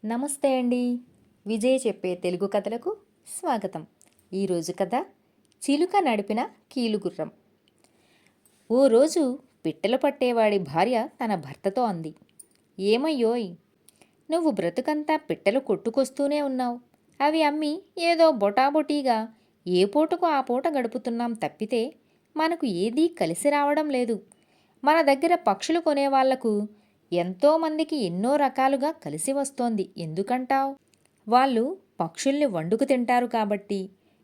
నమస్తే అండి. విజయ్ చెప్పే తెలుగు కథలకు స్వాగతం. ఈరోజు కథ చిలుక నడిపిన కీలుగుర్రం. ఓ రోజు పిట్టలు పట్టేవాడి భార్య తన భర్తతో అంది, ఏమయ్యోయ్, నువ్వు బ్రతుకంతా పిట్టలు కొట్టుకొస్తూనే ఉన్నావు. అవి అమ్మి ఏదో బొటాబొటీగా ఏ పూటకు ఆ పూట గడుపుతున్నాం తప్పితే మనకు ఏదీ కలిసి రావడం లేదు. మన దగ్గర పక్షులు కొనేవాళ్లకు ఎంతోమందికి ఎన్నో రకాలుగా కలిసి వస్తోంది ఎందుకంటావ్? వాళ్ళు పక్షుల్ని వండుకు తింటారు కాబట్టి.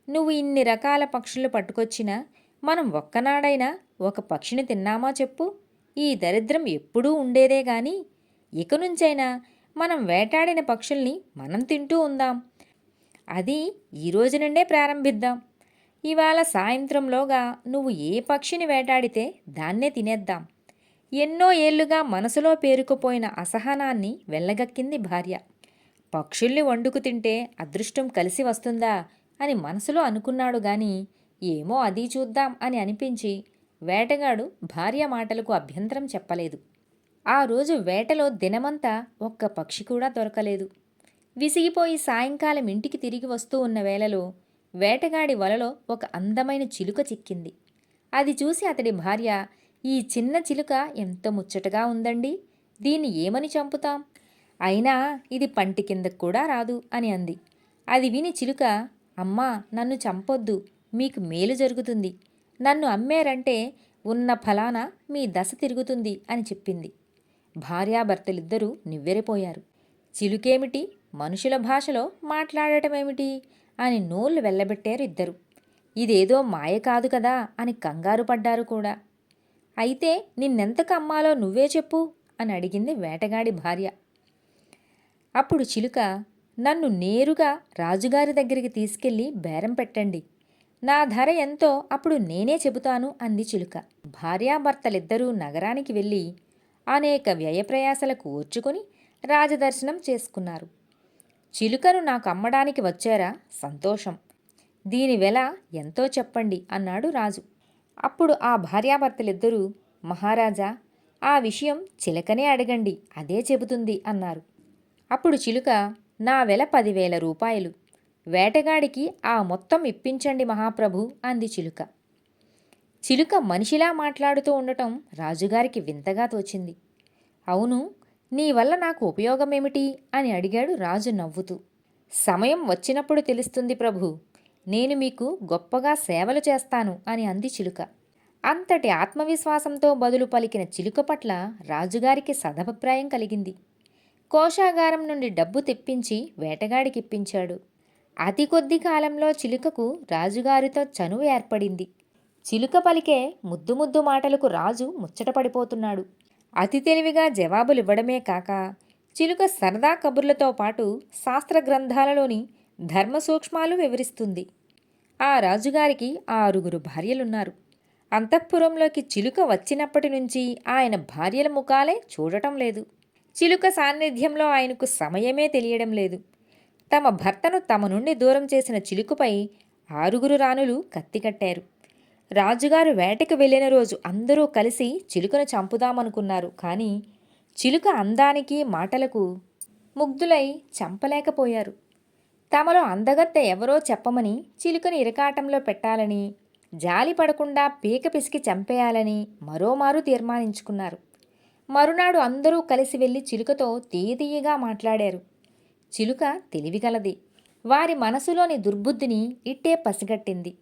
నువ్వు ఇన్ని రకాల పక్షులు పట్టుకొచ్చినా మనం ఒక్కనాడైనా ఒక పక్షిని తిన్నామా చెప్పు? ఈ దరిద్రం ఎప్పుడూ ఉండేదే గాని ఇక నుంచైనా మనం వేటాడిన పక్షుల్ని మనం తింటూ ఉందాం. అది ఈరోజు నుండే ప్రారంభిద్దాం. ఇవాళ సాయంత్రంలోగా నువ్వు ఏ పక్షిని వేటాడితే దాన్నే తినేద్దాం. ఎన్నో ఏళ్లుగా మనసులో పేరుకుపోయిన అసహనాన్ని వెళ్ళగక్కింది భార్య. పక్షుల్ని వండుకు తింటే అదృష్టం కలిసి వస్తుందా అని మనసులో అనుకున్నాడు గాని ఏమో అది చూద్దాం అని అనిపించి వేటగాడు భార్య మాటలకు అభ్యంతరం చెప్పలేదు. ఆ రోజు వేటలో దినమంతా ఒక్క పక్షి కూడా దొరకలేదు. విసిగిపోయి సాయంకాలం ఇంటికి తిరిగి వస్తూ ఉన్న వేళలో వేటగాడి వలలో ఒక అందమైన చిలుక చిక్కింది. అది చూసి అతడి భార్య, ఈ చిన్న చిలుక ఎంత ముచ్చటగా ఉందండి, దీన్ని ఏమని చంపుతాం, అయినా ఇది పంటి కిందకు కూడా రాదు అని అంది. అది విని చిలుక, అమ్మా, నన్ను చంపొద్దు, మీకు మేలు జరుగుతుంది. నన్ను అమ్మారంటే ఉన్న ఫలాన మీ దశ తిరుగుతుంది అని చెప్పింది. భార్యాభర్తలిద్దరూ నివ్వెరపోయారు. చిలుకేమిటి, మనుషుల భాషలో మాట్లాడటమేమిటి అని నోళ్లు వెళ్ళబెట్టారు ఇద్దరు. ఇదేదో మాయ కాదు కదా అని కంగారు పడ్డారు కూడా. అయితే నిన్నెంతకు అమ్మాలో నువ్వే చెప్పు అని అడిగింది వేటగాడి భార్య. అప్పుడు చిలుక, నన్ను నేరుగా రాజుగారి దగ్గరికి తీసుకెళ్ళి బేరం పెట్టండి. నా ధర ఎంతో అప్పుడు నేనే చెబుతాను అంది చిలుక. భార్యాభర్తలిద్దరూ నగరానికి వెళ్ళి అనేక వ్యయప్రయాసలకు ఓర్చుకొని రాజదర్శనం చేసుకున్నారు. చిలుకను నాకు అమ్మడానికి వచ్చారా? సంతోషం. దీని వెల ఎంతో చెప్పండి అన్నాడు రాజు. అప్పుడు ఆ భార్యాభర్తలిద్దరూ, మహారాజా, ఆ విషయం చిలకనే అడగండి, అదే చెబుతుంది అన్నారు. అప్పుడు చిలుక, నా వెల 10,000 రూపాయలు. వేటగాడికి ఆ మొత్తం ఇప్పించండి మహాప్రభు అంది చిలుక. చిలుక మనిషిలా మాట్లాడుతూ ఉండటం రాజుగారికి వింతగా తోచింది. అవును, నీ వల్ల నాకు ఉపయోగమేమిటి అని అడిగాడు రాజు నవ్వుతూ. సమయం వచ్చినప్పుడు తెలుస్తుంది ప్రభు, నేను మీకు గొప్పగా సేవలు చేస్తాను అని అంది చిలుక. అంతటి ఆత్మవిశ్వాసంతో బదులు పలికిన చిలుక పట్ల రాజుగారికి సదభిప్రాయం కలిగింది. కోశాగారం నుండి డబ్బు తెప్పించి వేటగాడికిప్పించాడు. అతి కొద్ది కాలంలో చిలుకకు రాజుగారితో చనువు ఏర్పడింది. చిలుక పలికే ముద్దు ముద్దు మాటలకు రాజు ముచ్చటపడిపోతున్నాడు. అతి తెలివిగా జవాబులివ్వడమే కాక చిలుక సరదా కబుర్లతో పాటు శాస్త్ర గ్రంథాలలోని ధర్మ సూక్ష్మాలు వివరిస్తుంది. ఆ రాజుగారికి 6 భార్యలున్నారు. అంతఃపురంలోకి చిలుక వచ్చినప్పటి నుంచి ఆయన భార్యల ముఖాలే చూడటం లేదు. చిలుక సాన్నిధ్యంలో ఆయనకు సమయమే తెలియడం లేదు. తమ భర్తను తమ నుండి దూరం చేసిన చిలుకపై 6 రాణులు కత్తికట్టారు. రాజుగారు వేటకు వెళ్ళిన రోజు అందరూ కలిసి చిలుకను చంపుదామనుకున్నారు. కానీ చిలుక అందానికి మాటలకు ముగ్ధులై చంపలేకపోయారు. తమలో అందగత్తె ఎవరో చెప్పమని చిలుకను ఇరకాటంలో పెట్టాలని, జాలి పడకుండా పీక పిసికి చంపేయాలని మరోమారు తీర్మానించుకున్నారు. మరునాడు అందరూ కలిసి వెళ్ళి చిలుకతో తీయగా మాట్లాడారు. చిలుక తెలివిగలది. వారి మనసులోని దుర్బుద్ధిని ఇట్టే పసిగట్టింది.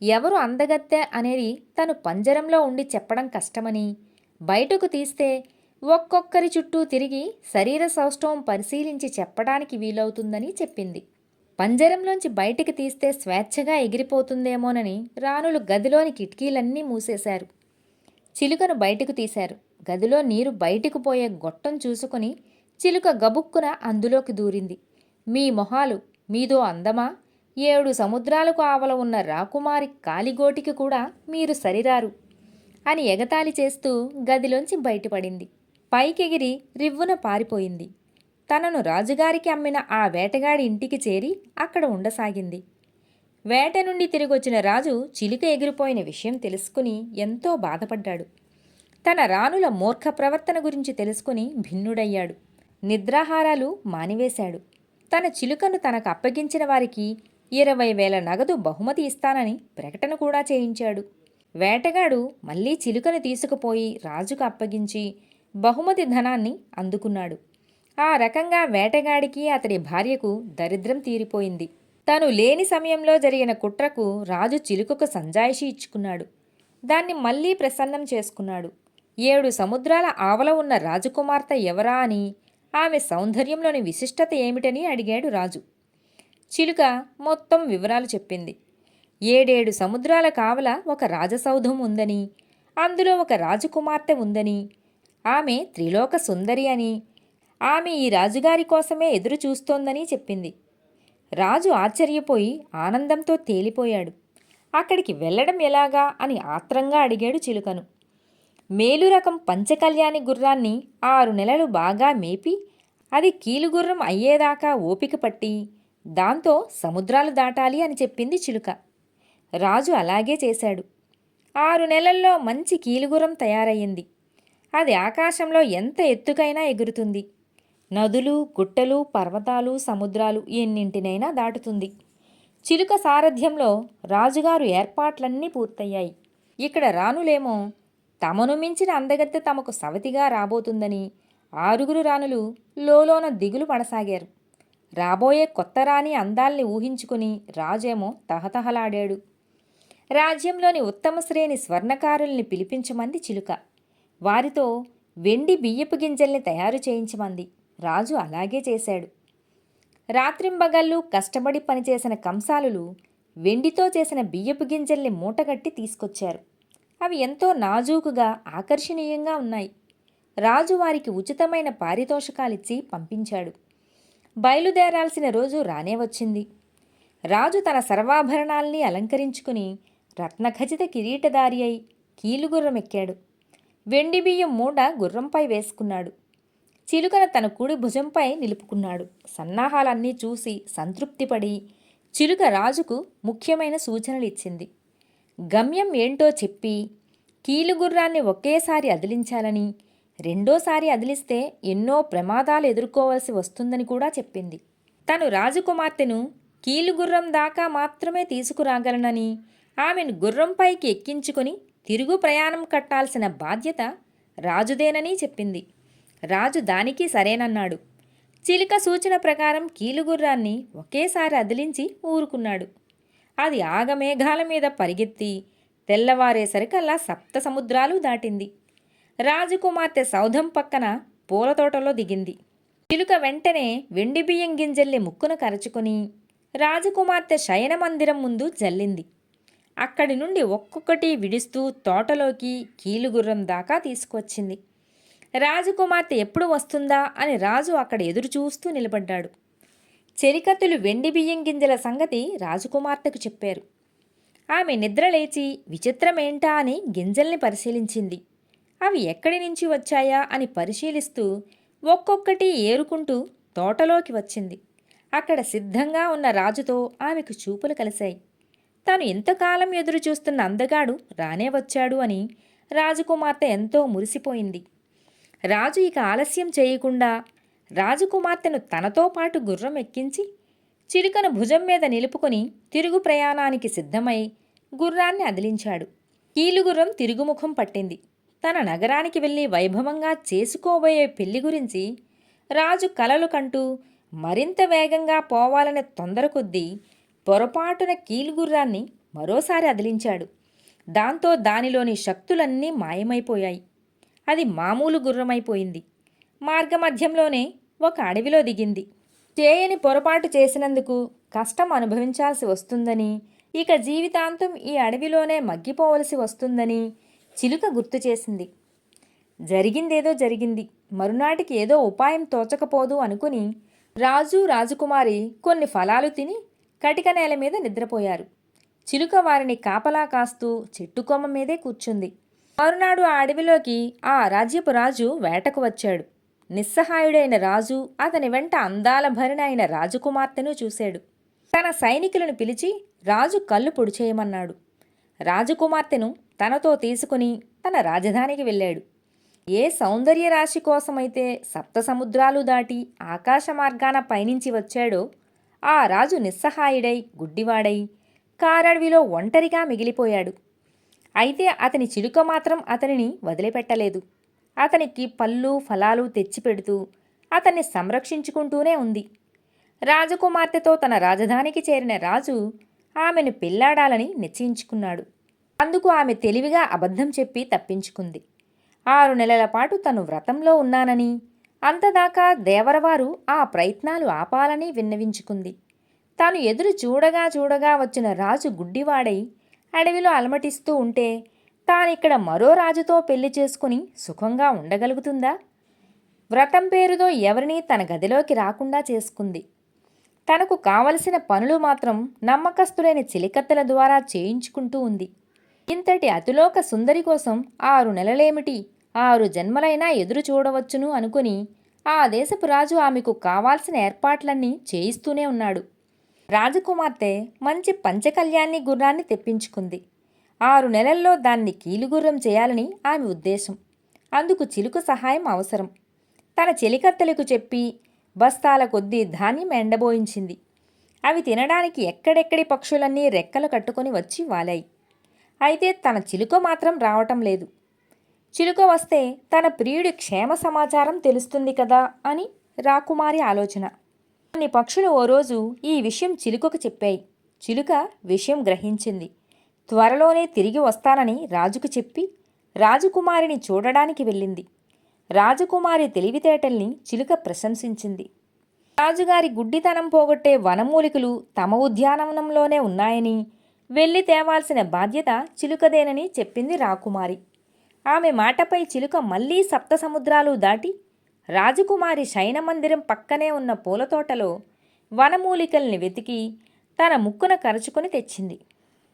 ఎవరు అందగత్తె అనేది తను పంజరంలో ఉండి చెప్పడం కష్టమని, బయటకు తీస్తే ఒక్కొక్కరి చుట్టూ తిరిగి శరీర సౌష్ఠవం పరిశీలించి చెప్పడానికి వీలవుతుందని చెప్పింది. పంజరంలోంచి బయటికి తీస్తే స్వేచ్ఛగా ఎగిరిపోతుందేమోనని రాణులు గదిలోని కిటికీలన్నీ మూసేశారు. చిలుకను బయటకు తీశారు. గదిలో నీరు బయటకు పోయే గొట్టం చూసుకుని చిలుక గబుక్కున అందులోకి దూరింది. మీ మొహాలు, మీదో అందమా? 7 సముద్రాలకు ఆవల ఉన్న రాకుమారి కాలిగోటికి కూడా మీరు సరిరారు అని ఎగతాళి చేస్తూ గదిలోంచి బయటపడింది. పైకెగిరి రివ్వున పారిపోయింది. తనను రాజుగారికి అమ్మిన ఆ వేటగాడి ఇంటికి చేరి అక్కడ ఉండసాగింది. వేట నుండి తిరిగొచ్చిన రాజు చిలుక ఎగిరిపోయిన విషయం తెలుసుకుని ఎంతో బాధపడ్డాడు. తన రాణుల మూర్ఖ ప్రవర్తన గురించి తెలుసుకుని భిన్నుడయ్యాడు. నిద్రాహారాలు మానివేశాడు. తన చిలుకను తనకు అప్పగించిన వారికి 20,000 నగదు బహుమతి ఇస్తానని ప్రకటన కూడా చేయించాడు. వేటగాడు మళ్ళీ చిలుకను తీసుకుపోయి రాజుకు అప్పగించి బహుమతి ధనాన్ని అందుకున్నాడు. ఆ రకంగా వేటగాడికి అతడి భార్యకు దరిద్రం తీరిపోయింది. తను లేని సమయంలో జరిగిన కుట్రకు రాజు చిలుకకు సంజాయిషి ఇచ్చుకున్నాడు. దాన్ని మళ్ళీ ప్రసన్నం చేసుకున్నాడు. 7 సముద్రాల ఆవల ఉన్న రాజకుమార్తె ఎవరా అని, ఆమె సౌందర్యంలోని విశిష్టత ఏమిటని అడిగాడు రాజు. చిలుక మొత్తం వివరాలు చెప్పింది. 7 సముద్రాల కావల ఒక రాజసౌధం ఉందని, అందులో ఒక రాజకుమార్తె ఉందని, ఆమె త్రిలోక సుందరి అని, ఆమె ఈ రాజుగారి కోసమే ఎదురు చూస్తోందని చెప్పింది. రాజు ఆశ్చర్యపోయి ఆనందంతో తేలిపోయాడు. అక్కడికి వెళ్ళడం ఎలాగా అని ఆత్రంగా అడిగాడు చిలుకను. మేలు రకం పంచకళ్యాణి గుర్రాన్ని 6 నెలలు బాగా మేపి అది కీలుగుర్రం అయ్యేదాకా ఓపిక పట్టి దాంతో సముద్రాలు దాటాలి అని చెప్పింది చిలుక. రాజు అలాగే చేశాడు. 6 నెలల్లో మంచి కీలుగుర్రం తయారయ్యింది. అది ఆకాశంలో ఎంత ఎత్తుకైనా ఎగురుతుంది. నదులు, గుట్టలు, పర్వతాలు, సముద్రాలు ఎన్నింటినైనా దాటుతుంది. చిలుక సారథ్యంలో రాజుగారు ఏర్పాట్లన్నీ పూర్తయ్యాయి. ఇక్కడ రాణులేమో తమను మించిన అందగత్తె తమకు సవతిగా రాబోతుందని 6 రాణులు లోలోన దిగులు పడసాగారు. రాబోయే కొత్త రాణి అందాల్ని ఊహించుకుని రాజేమో తహతహలాడాడు. రాజ్యంలోని ఉత్తమ శ్రేణి స్వర్ణకారుల్ని పిలిపించమంది చిలుక. వారితో వెండి బియ్యపు గింజల్ని తయారు చేయించమంది. రాజు అలాగే చేశాడు. రాత్రింబగళ్ళు కష్టపడి పనిచేసిన కంసాలులు వెండితో చేసిన బియ్యపు గింజల్ని మూటగట్టి తీసుకొచ్చారు. అవి ఎంతో నాజూకుగా ఆకర్షణీయంగా ఉన్నాయి. రాజు వారికి ఉచితమైన పారితోషకాలిచ్చి పంపించాడు. బయలుదేరాల్సిన రోజు రానే వచ్చింది. రాజు తన సర్వాభరణాల్ని అలంకరించుకుని రత్నఖచిత కిరీటధారి అయి కీలుగుర్రం ఎక్కాడు. వెండి బియ్యం మూట గుర్రంపై వేసుకున్నాడు. చిలుకను తన కుడి భుజంపై నిలుపుకున్నాడు. సన్నాహాలన్నీ చూసి సంతృప్తిపడి చిలుక రాజుకు ముఖ్యమైన సూచనలు ఇచ్చింది. గమ్యం ఏంటో చెప్పి కీలుగుర్రాన్ని ఒకేసారి అదిలించాలని, రెండోసారి అదిలిస్తే ఎన్నో ప్రమాదాలు ఎదుర్కోవలసి వస్తుందని కూడా చెప్పింది. తను రాజకుమార్తెను కీలుగుర్రం దాకా మాత్రమే తీసుకురాగలనని, ఆమెను గుర్రంపైకి ఎక్కించుకొని తిరుగు ప్రయాణం కట్టాల్సిన బాధ్యత రాజుదేనని చెప్పింది. రాజు దానికి సరేనన్నాడు. చిలుక సూచన ప్రకారం కీలుగుర్రాన్ని ఒకేసారి అదిలించి ఊరుకున్నాడు. అది ఆగమేఘాల మీద పరిగెత్తి తెల్లవారేసరికల్లా 7 సముద్రాలు దాటింది. రాజకుమార్తె సౌధం పక్కన పూలతోటలో దిగింది. చిలుక వెంటనే వెండి బియ్యం గింజల్ని ముక్కున కరచుకొని రాజకుమార్తె శయన మందిరం ముందు జల్లింది. అక్కడి నుండి ఒక్కొక్కటి విడుస్తూ తోటలోకి కీలుగుర్రం దాకా తీసుకువచ్చింది. రాజకుమార్తె ఎప్పుడు వస్తుందా అని రాజు అక్కడ ఎదురు చూస్తూ నిలబడ్డాడు. చెలికత్తులు వెండి బియ్యం గింజల సంగతి రాజకుమార్తెకు చెప్పారు. ఆమె నిద్రలేచి విచిత్రమేంటా అని గింజల్ని పరిశీలించింది. అవి ఎక్కడి నుంచి వచ్చాయా అని పరిశీలిస్తూ ఒక్కొక్కటి ఏరుకుంటూ తోటలోకి వచ్చింది. అక్కడ సిద్ధంగా ఉన్న రాజుతో ఆమెకు చూపులు కలిశాయి. తాను ఎంతకాలం ఎదురు చూస్తున్న అందగాడు రానే వచ్చాడు అని రాజకుమార్తె ఎంతో మురిసిపోయింది. రాజు ఇక ఆలస్యం చేయకుండా రాజకుమార్తెను తనతో పాటు గుర్రం ఎక్కించి చిలుకను భుజం మీద నిలుపుకొని తిరుగు ప్రయాణానికి సిద్ధమై గుర్రాన్ని అదిలించాడు. కీలుగుర్రం తిరుగుముఖం పట్టింది. తన నగరానికి వెళ్ళి వైభవంగా చేసుకోబోయే పెళ్లి గురించి రాజు కలలు కంటూ మరింత వేగంగా పోవాలనే తొందర కొద్దీ పొరపాటున కీలుగుర్రాన్ని మరోసారి అదిలించాడు. దాంతో దానిలోని శక్తులన్నీ మాయమైపోయాయి. అది మామూలు గుర్రమైపోయింది. మార్గమధ్యంలోనే ఒక అడవిలో దిగింది. చేయని పొరపాటు చేసినందుకు కష్టం అనుభవించాల్సి వస్తుందని, ఇక జీవితాంతం ఈ అడవిలోనే మగ్గిపోవలసి వస్తుందని చిలుక గుర్తు చేసింది. జరిగిందేదో జరిగింది. మరునాటికి ఏదో ఉపాయం తోచకపోదు అనుకుని రాజు, రాజకుమారి కొన్ని ఫలాలు తిని కటిక నేల మీద నిద్రపోయారు. చిలుక వారిని కాపలా కాస్తూ చెట్టుకొమ్మ మీదే కూర్చుంది. మరునాడు ఆ అడవిలోకి ఆ రాజ్యపు రాజు వేటకు వచ్చాడు. నిస్సహాయుడైన రాజు అతని వెంట అందాల భరిణ అయిన రాజకుమార్తెను చూశాడు. తన సైనికులను పిలిచి రాజు కళ్ళు పొడిచేయమన్నాడు. రాజకుమార్తెను తనతో తీసుకుని తన రాజధానికి వెళ్ళాడు. ఏ సౌందర్య రాశి కోసమైతే సప్త సముద్రాలు దాటి ఆకాశ మార్గాన పయనించి వచ్చాడో ఆ రాజు నిస్సహాయుడై గుడ్డివాడై కారడవిలో ఒంటరిగా మిగిలిపోయాడు. అయితే అతని చిలుక మాత్రం అతనిని వదిలిపెట్టలేదు. అతనికి పళ్ళు ఫలాలు తెచ్చిపెడుతూ అతన్ని సంరక్షించుకుంటూనే ఉంది. రాజకుమార్తెతో తన రాజధానికి చేరిన రాజు ఆమెను పెళ్లాడాలని నిశ్చయించుకున్నాడు. అందుకు ఆమె తెలివిగా అబద్ధం చెప్పి తప్పించుకుంది. 6 నెలల పాటు తను వ్రతంలో ఉన్నానని, అంతదాకా దేవరవారు ఆ ప్రయత్నాలు ఆపాలని విన్నవించుకుంది. తాను ఎదురు చూడగా చూడగా వచ్చిన రాజు గుడ్డివాడై అడవిలో అలమటిస్తూ ఉంటే తానిక్కడ మరో రాజుతో పెళ్లి చేసుకుని సుఖంగా ఉండగలుగుతుందా? వ్రతం పేరుతో ఎవరినీ తన గదిలోకి రాకుండా చేసుకుంది. తనకు కావలసిన పనులు మాత్రం నమ్మకస్తులైన చిలికత్తెల ద్వారా చేయించుకుంటూ ఉంది. ఇంతటి అతిలోక సుందరి కోసం 6 నెలలేమిటి, 6 జన్మలైనా ఎదురు చూడవచ్చును అనుకుని ఆ దేశపు రాజు ఆమెకు కావాల్సిన ఏర్పాట్లన్నీ చేయిస్తూనే ఉన్నాడు. రాజకుమార్తె మంచి పంచకళ్యాణి గుర్రాన్ని తెప్పించుకుంది. 6 నెలల్లో దాన్ని కీలుగుర్రం చేయాలని ఆమె ఉద్దేశం. అందుకు చిలుక సహాయం అవసరం. తన చెలికత్తెలకు చెప్పి బస్తాల కొద్దీ ధాన్యం ఎండబోయించింది. అవి తినడానికి ఎక్కడెక్కడి పక్షులన్నీ రెక్కలు కట్టుకొని వచ్చి వాలాయి. అయితే తన చిలుక మాత్రం రావటం లేదు. చిలుక వస్తే తన ప్రియుడి క్షేమ సమాచారం తెలుస్తుంది కదా అని రాకుమారి ఆలోచన. కొన్ని పక్షులు ఓ రోజు ఈ విషయం చిలుకకు చెప్పాయి. చిలుక విషయం గ్రహించింది. త్వరలోనే తిరిగి వస్తానని రాజుకు చెప్పి రాజకుమారిని చూడడానికి వెళ్ళింది. రాజకుమారి తెలివితేటల్ని చిలుక ప్రశంసించింది. రాజుగారి గుడ్డితనం పోగొట్టే వనమూలికలు తమ ఉద్యానవనంలోనే ఉన్నాయని, వెళ్ళి తేవాల్సిన బాధ్యత చిలుకదేనని చెప్పింది రాకుమారి. ఆమె మాటపై చిలుక మళ్లీ సప్త సముద్రాలు దాటి రాజకుమారి శయనమందిరం పక్కనే ఉన్న పూలతోటలో వనమూలికల్ని వెతికి తన ముక్కున కరుచుకొని తెచ్చింది.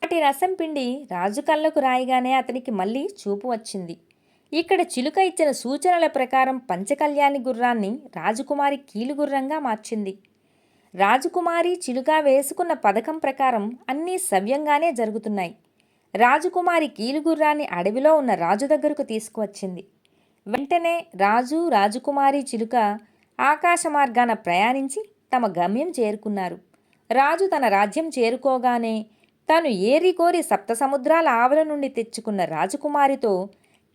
వాటి రసం పిండి రాజు కళ్ళకు రాయగానే అతనికి మళ్ళీ చూపు వచ్చింది. ఇక్కడ చిలుక ఇచ్చిన సూచనల ప్రకారం పంచకళ్యాణి గుర్రాన్ని రాజకుమారి కీలుగుర్రంగా మార్చింది. రాజకుమారి చిలుక వేసుకున్న పథకం ప్రకారం అన్నీ సవ్యంగానే జరుగుతున్నాయి. రాజకుమారి కీలుగుర్రాన్ని అడవిలో ఉన్న రాజు దగ్గరకు తీసుకువచ్చింది. వెంటనే రాజు, రాజకుమారి, చిలుక ఆకాశ మార్గాన ప్రయాణించి తమ గమ్యం చేరుకున్నారు. రాజు తన రాజ్యం చేరుకోగానే తను ఏరికోరి సప్త సముద్రాల ఆవల నుండి తెచ్చుకున్న రాజకుమారితో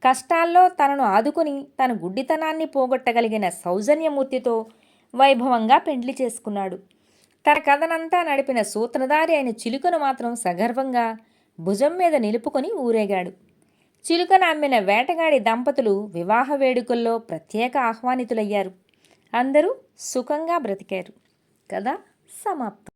కష్టాల్లో తనను ఆదుకుని తన గుడ్డితనాన్ని పోగొట్టగలిగిన సౌజన్యమూర్తితో వైభవంగా పెండ్లి చేసుకున్నాడు. తన కథనంతా నడిపిన సూత్రధారి అయిన చిలుకను మాత్రం సగర్వంగా భుజం మీద నిలుపుకొని ఊరేగాడు. చిలుకను అమ్మిన వేటగాడి దంపతులు వివాహ వేడుకల్లో ప్రత్యేక ఆహ్వానితులయ్యారు. అందరూ సుఖంగా బ్రతికారు. కథ సమాప్తం.